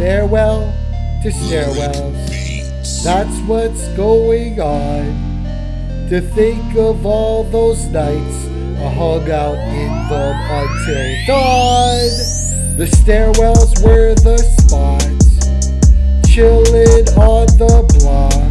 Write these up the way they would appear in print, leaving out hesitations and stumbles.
Farewell to stairwells, that's what's going on. To think of all those nights I hung out in them until dawn. The stairwells were the spot, chillin' on the block.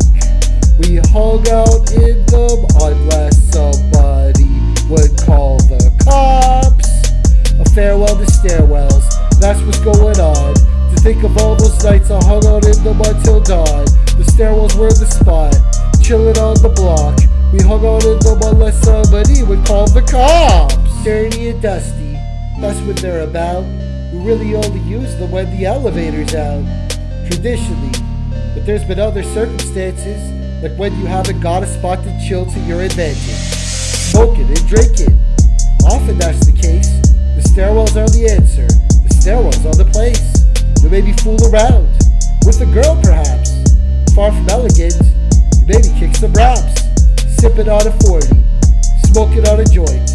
We hung out in them unless somebody would call the cops. A farewell to stairwells, that's what's going on. To think of all those nights I hung out in them until dawn. The stairwells were the spot, chillin' on the block. We hung out in them unless somebody would call the cops. Dirty and dusty, that's what they're about. We really only use them when the elevator's out. Traditionally, but there's been other circumstances, like when you haven't got a spot to chill to your advantage. Smoking and drinking, often that's the case. The stairwells are the answer, the stairwells are the place. You maybe fool around, with a girl perhaps. Far from elegant, you maybe kick some raps. Sipping on a 40, smoking on a joint,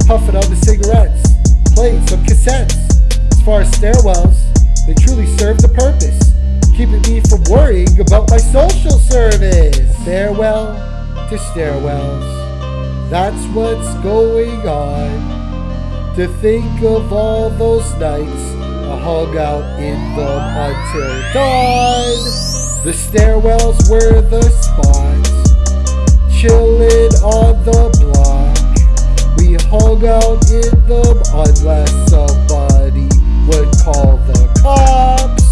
puffing on the cigarettes, playing some cassettes. As far as stairwells, they truly serve the purpose, keeping me from worrying about my social service. Farewell to stairwells, that's what's going on. To think of all those nights I hung out in them until dawn. The stairwells were the spot, chillin' on the block. We hung out in them unless somebody would call the cops.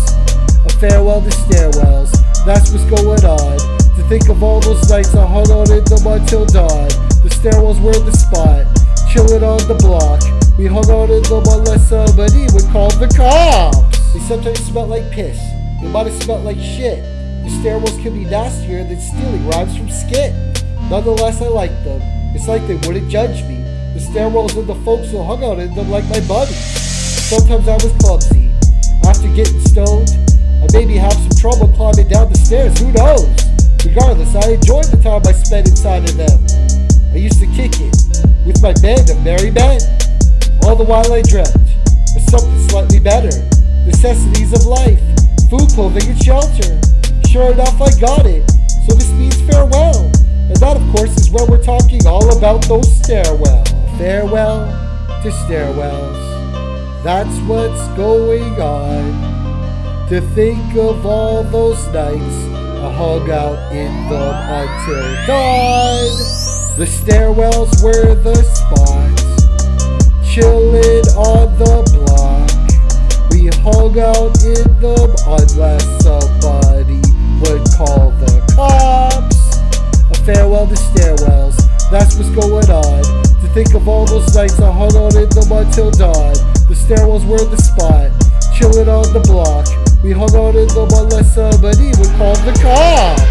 A farewell to stairwells, that's what's going on. To think of all those nights I hung out in them until dawn. The stairwells were the spot, chillin' on the block. We hung out in them unless somebody would call the cops. They sometimes smell like piss, they might have smelled like shit. The stairwells can be nastier than stealing rhymes from skit. Nonetheless, I like them. It's like they wouldn't judge me. The stairwells and the folks who hung out in them like my buddies. Sometimes I was clumsy. After getting stoned, I maybe have some trouble climbing down the stairs, who knows? Regardless, I enjoyed the time I spent inside of them. I used to kick it with my band of merry men. All the while I dreamt of something slightly better. Necessities of life, food, clothing, and shelter. Sure enough, I got it. So this means farewell. And that, of course, is when we're talking all about those stairwells. Farewell to stairwells, that's what's going on. To think of all those nights I hung out in them until dawn. The stairwells were the spot, chillin' on the block. We hung out in them unless somebody would call the cops. Farewell to stairwells, that's what's going on. To think of all those nights I hung out in them until dawn. The stairwells were the spot, chillin' on the block. We hung out in them unless somebody would call the cops.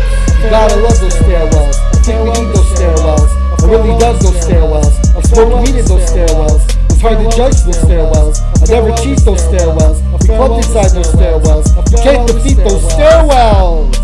God, I love those stairwells. I think we need those stairwells. I really love those stairwells. I smoke weed in those stairwells. It's hard to judge those stairwells. I never cheat those stairwells. We clubbed inside those stairwells. You can't defeat those stairwells.